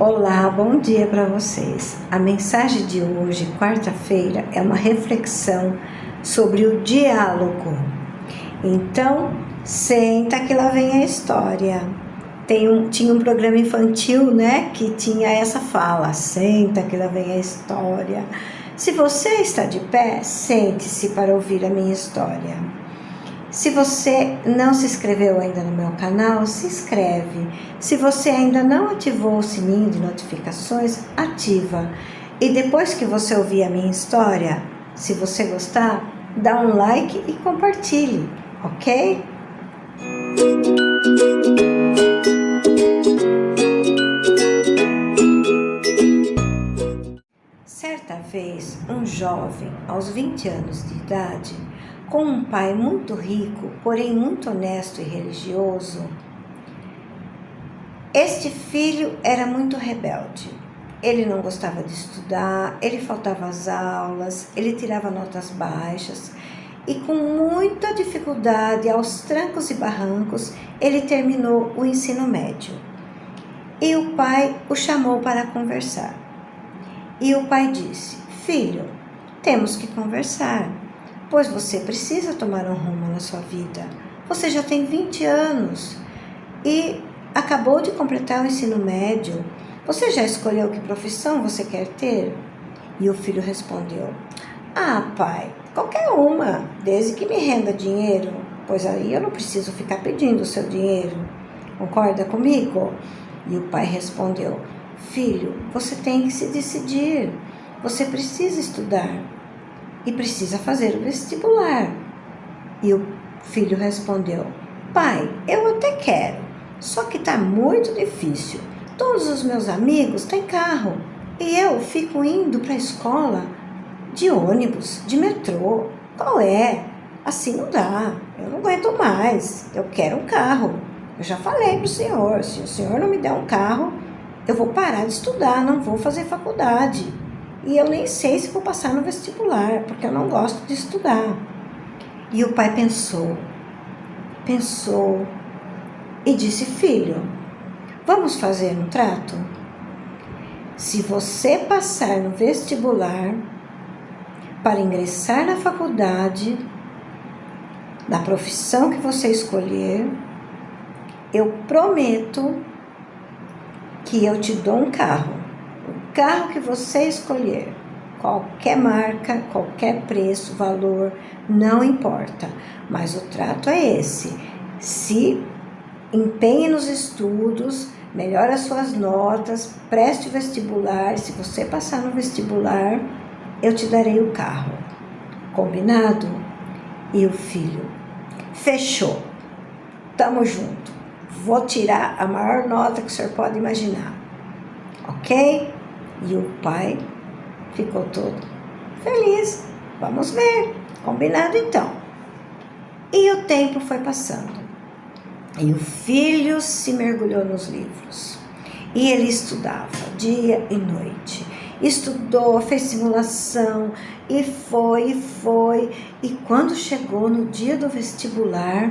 Olá, bom dia para vocês. A mensagem de hoje, quarta-feira, é uma reflexão sobre o diálogo. Então, senta que lá vem a história. Tinha um programa infantil, né, que tinha essa fala: senta que lá vem a história. Se você está de pé, sente-se para ouvir a minha história. Se você não se inscreveu ainda no meu canal, se inscreve. Se você ainda não ativou o sininho de notificações, ativa. E depois que você ouvir a minha história, se você gostar, dá um like e compartilhe, ok? Certa vez, um jovem, aos 20 anos de idade, com um pai muito rico, porém muito honesto e religioso, este filho era muito rebelde. Ele não gostava de estudar, ele faltava às aulas, ele tirava notas baixas e com muita dificuldade, aos trancos e barrancos, ele terminou o ensino médio. E o pai o chamou para conversar. E o pai disse: filho, temos que conversar, pois você precisa tomar um rumo na sua vida. Você já tem 20 anos e acabou de completar o ensino médio. Você já escolheu que profissão você quer ter? E o filho respondeu: ah, pai, qualquer uma, desde que me renda dinheiro, pois aí eu não preciso ficar pedindo o seu dinheiro. Concorda comigo? E o pai respondeu: filho, você tem que se decidir. Você precisa estudar e precisa fazer o vestibular. E o filho respondeu: pai, eu até quero, só que está muito difícil. Todos os meus amigos têm carro e eu fico indo para a escola de ônibus, de metrô. Qual é? Assim não dá, eu não aguento mais, eu quero um carro. Eu já falei para o senhor, se o senhor não me der um carro, eu vou parar de estudar, não vou fazer faculdade. E eu nem sei se vou passar no vestibular, porque eu não gosto de estudar. E o pai pensou e disse: filho, vamos fazer um trato? Se você passar no vestibular para ingressar na faculdade, da profissão que você escolher, eu prometo que eu te dou um carro. O carro que você escolher, qualquer marca, qualquer preço, valor, não importa. Mas o trato é esse: se empenhe nos estudos, melhore as suas notas, preste o vestibular. Se você passar no vestibular, eu te darei o carro. Combinado? E o filho: fechou, tamo junto. Vou tirar a maior nota que o senhor pode imaginar. Ok? E o pai ficou todo feliz. Vamos ver. Combinado então. E o tempo foi passando. E o filho se mergulhou nos livros. E ele estudava dia e noite. Estudou, fez simulação e foi. E quando chegou no dia do vestibular,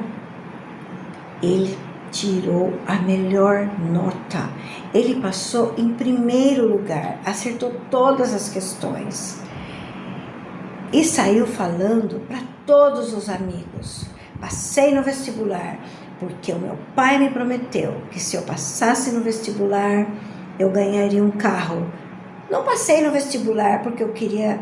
ele tirou a melhor nota. Ele passou em primeiro lugar, acertou todas as questões. E saiu falando para todos os amigos: passei no vestibular, porque o meu pai me prometeu que se eu passasse no vestibular, eu ganharia um carro. Não passei no vestibular porque eu queria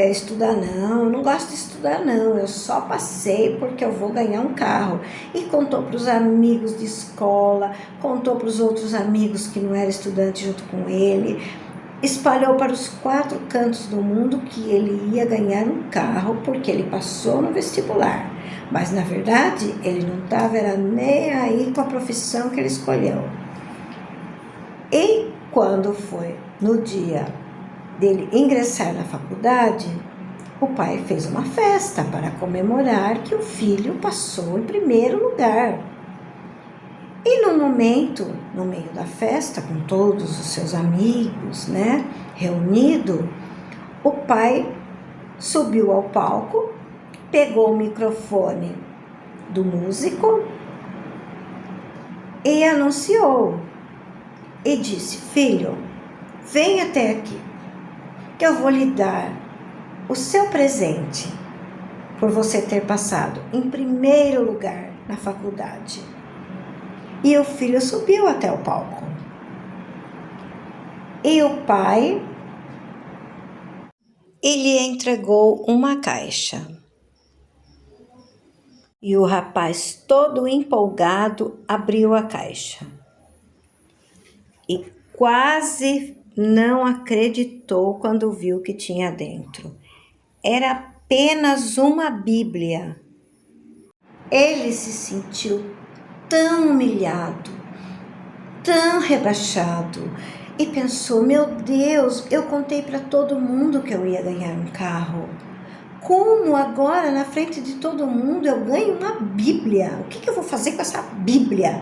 estudar, não. Eu não gosto de estudar, não. Eu só passei porque eu vou ganhar um carro. E contou para os amigos de escola, contou para os outros amigos que não eram estudantes junto com ele. Espalhou para os 4 cantos do mundo que ele ia ganhar um carro porque ele passou no vestibular. Mas, na verdade, ele não estava nem aí com a profissão que ele escolheu. E quando foi no dia dele ingressar na faculdade, o pai fez uma festa para comemorar que o filho passou em primeiro lugar. E no momento, no meio da festa, com todos os seus amigos, né, reunido, o pai subiu ao palco, pegou o microfone do músico e anunciou: e disse: filho, vem até aqui, que eu vou lhe dar o seu presente por você ter passado em primeiro lugar na faculdade. E o filho subiu até o palco. E o pai, ele entregou uma caixa. E o rapaz, todo empolgado, abriu a caixa. E quase não acreditou quando viu o que tinha dentro. Era apenas uma Bíblia. Ele se sentiu tão humilhado, tão rebaixado, e pensou: meu Deus, eu contei para todo mundo que eu ia ganhar um carro. Como agora, na frente de todo mundo, eu ganho uma Bíblia? O que eu vou fazer com essa Bíblia?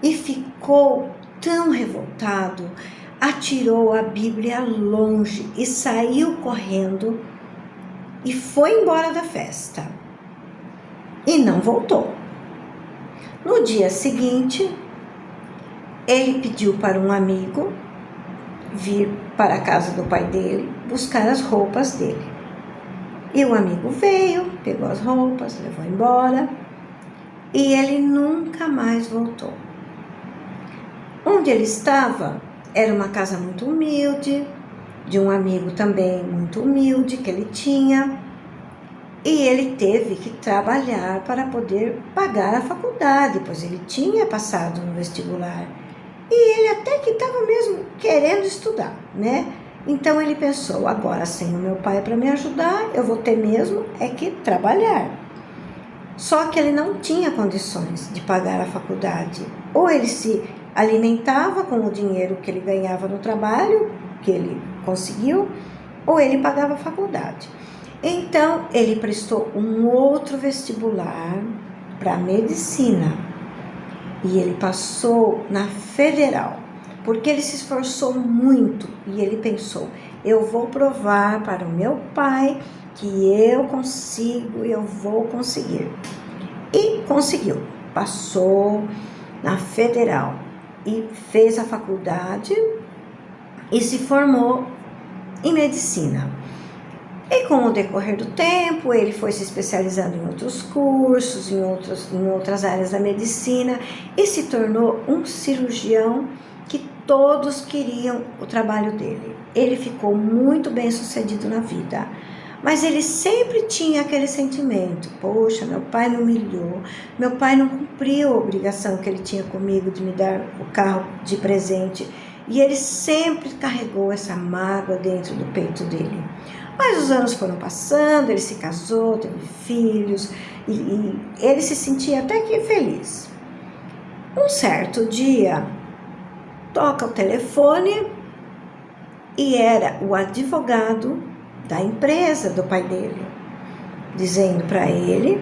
E ficou tão revoltado, atirou a Bíblia longe e saiu correndo e foi embora da festa. E não voltou. No dia seguinte, ele pediu para um amigo vir para a casa do pai dele buscar as roupas dele. E o amigo veio, pegou as roupas, levou embora e ele nunca mais voltou. Onde ele estava era uma casa muito humilde, de um amigo também muito humilde que ele tinha, e ele teve que trabalhar para poder pagar a faculdade, pois ele tinha passado no vestibular. E ele até que estava mesmo querendo estudar, né? Então ele pensou: agora sem o meu pai para me ajudar, eu vou ter mesmo é que trabalhar. Só que ele não tinha condições de pagar a faculdade. Ou ele se alimentava com o dinheiro que ele ganhava no trabalho, que ele conseguiu, ou ele pagava a faculdade. Então ele prestou um outro vestibular para medicina. E ele passou na federal, porque ele se esforçou muito e ele pensou: eu vou provar para o meu pai que eu consigo, eu vou conseguir. E conseguiu, passou na federal e fez a faculdade e se formou em medicina. E com o decorrer do tempo, ele foi se especializando em outros cursos, em outras áreas da medicina e se tornou um cirurgião que todos queriam o trabalho dele. Ele ficou muito bem sucedido na vida, mas ele sempre tinha aquele sentimento: poxa, meu pai me humilhou, meu pai não cumpriu a obrigação que ele tinha comigo de me dar o carro de presente. E ele sempre carregou essa mágoa dentro do peito dele. Mas os anos foram passando, ele se casou, teve filhos e ele se sentia até que feliz. Um certo dia, toca o telefone e era o advogado da empresa do pai dele, dizendo para ele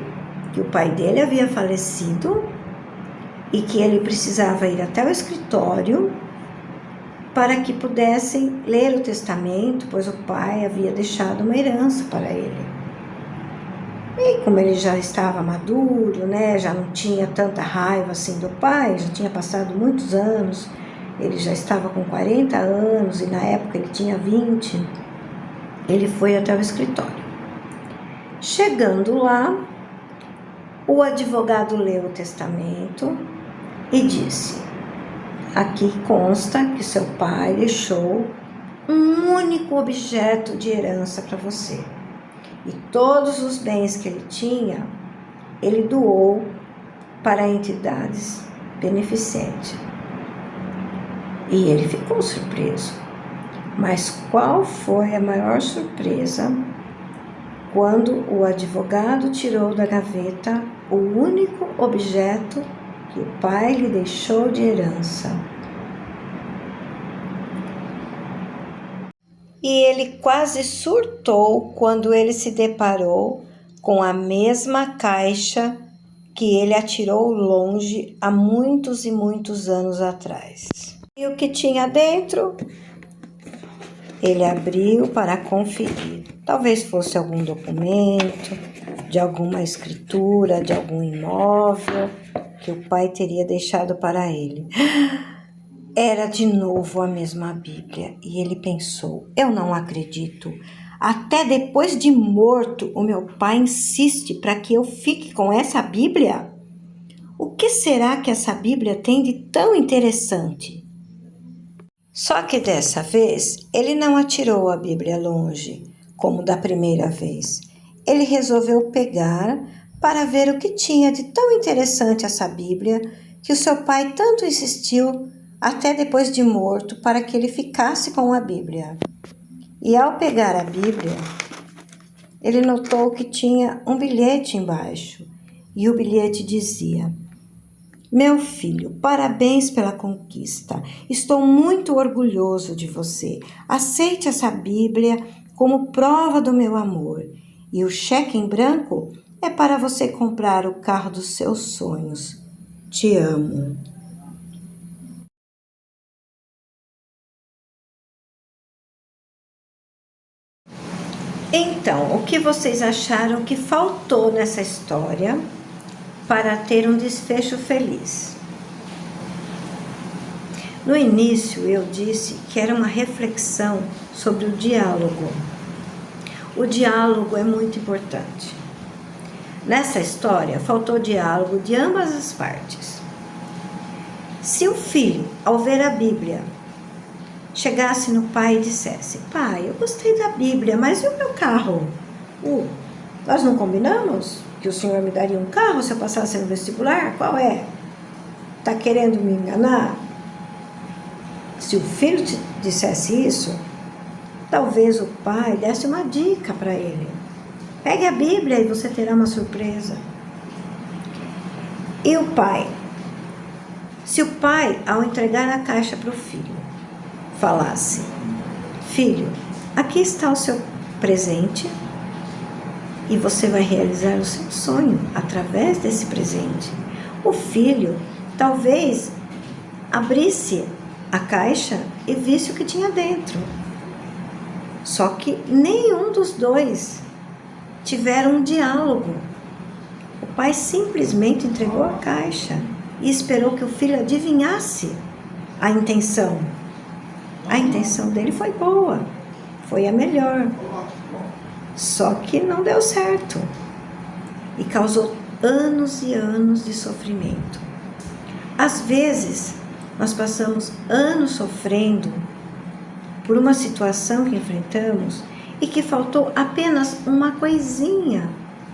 que o pai dele havia falecido e que ele precisava ir até o escritório para que pudessem ler o testamento, pois o pai havia deixado uma herança para ele. E como ele já estava maduro, né, já não tinha tanta raiva assim do pai, já tinha passado muitos anos, ele já estava com 40 anos e na época ele tinha 20, ele foi até o escritório. Chegando lá, o advogado leu o testamento e disse: aqui consta que seu pai deixou um único objeto de herança para você. E todos os bens que ele tinha, ele doou para entidades beneficentes. E ele ficou surpreso. Mas qual foi a maior surpresa quando o advogado tirou da gaveta o único objeto que o pai lhe deixou de herança? E ele quase surtou quando ele se deparou com a mesma caixa que ele atirou longe há muitos e muitos anos atrás. E o que tinha dentro? Ele abriu para conferir. Talvez fosse algum documento, de alguma escritura, de algum imóvel que o pai teria deixado para ele. Era de novo a mesma Bíblia e ele pensou: eu não acredito. Até depois de morto, o meu pai insiste para que eu fique com essa Bíblia? O que será que essa Bíblia tem de tão interessante? Só que dessa vez ele não atirou a Bíblia longe, como da primeira vez. Ele resolveu pegar para ver o que tinha de tão interessante essa Bíblia que o seu pai tanto insistiu até depois de morto para que ele ficasse com a Bíblia. E ao pegar a Bíblia, ele notou que tinha um bilhete embaixo. E o bilhete dizia: meu filho, parabéns pela conquista. Estou muito orgulhoso de você. Aceite essa Bíblia como prova do meu amor. E o cheque em branco é para você comprar o carro dos seus sonhos. Te amo. Então, o que vocês acharam que faltou nessa história para ter um desfecho feliz? No início, eu disse que era uma reflexão sobre o diálogo. O diálogo é muito importante. Nessa história, faltou diálogo de ambas as partes. Se o filho, ao ver a Bíblia, chegasse no pai e dissesse: pai, eu gostei da Bíblia, mas e o meu carro? Nós não combinamos que o senhor me daria um carro se eu passasse no vestibular? Qual é? Está querendo me enganar? Se o filho te dissesse isso, talvez o pai desse uma dica para ele. Pegue a Bíblia e você terá uma surpresa. E o pai? Se o pai, ao entregar a caixa para o filho, falasse: filho, aqui está o seu presente e você vai realizar o seu sonho através desse presente. O filho talvez abrisse a caixa e visse o que tinha dentro. Só que nenhum dos dois tiveram um diálogo. O pai simplesmente entregou a caixa e esperou que o filho adivinhasse a intenção. A intenção dele foi boa, foi a melhor. Só que não deu certo e causou anos e anos de sofrimento. Às vezes, nós passamos anos sofrendo por uma situação que enfrentamos e que faltou apenas uma coisinha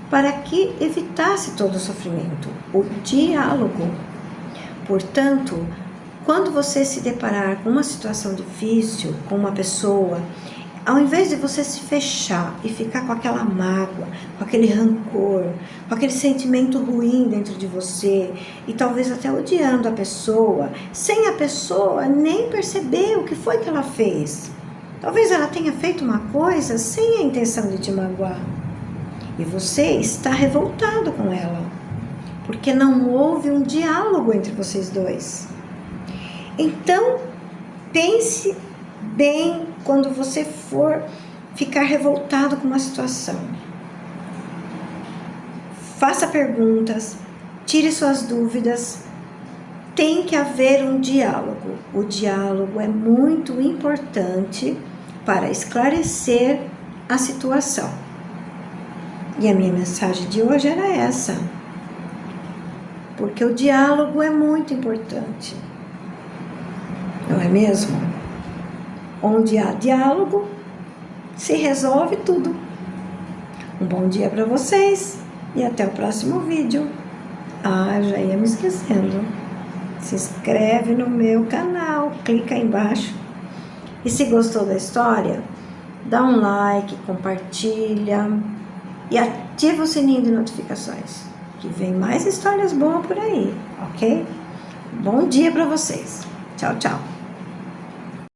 para que evitasse todo o sofrimento: o diálogo. Portanto, quando você se deparar com uma situação difícil, com uma pessoa, ao invés de você se fechar e ficar com aquela mágoa, com aquele rancor, com aquele sentimento ruim dentro de você e talvez até odiando a pessoa, sem a pessoa nem perceber o que foi que ela fez. Talvez ela tenha feito uma coisa sem a intenção de te magoar e você está revoltado com ela, porque não houve um diálogo entre vocês dois. Então, pense bem quando você for ficar revoltado com uma situação. Faça perguntas, tire suas dúvidas. Tem que haver um diálogo. O diálogo é muito importante para esclarecer a situação. E a minha mensagem de hoje era essa. Porque o diálogo é muito importante. Não é mesmo? Onde há diálogo, se resolve tudo. Um bom dia para vocês e até o próximo vídeo. Já ia me esquecendo. Se inscreve no meu canal, clica aí embaixo. E se gostou da história, dá um like, compartilha e ativa o sininho de notificações, que vem mais histórias boas por aí, ok? Bom dia para vocês. Tchau, tchau.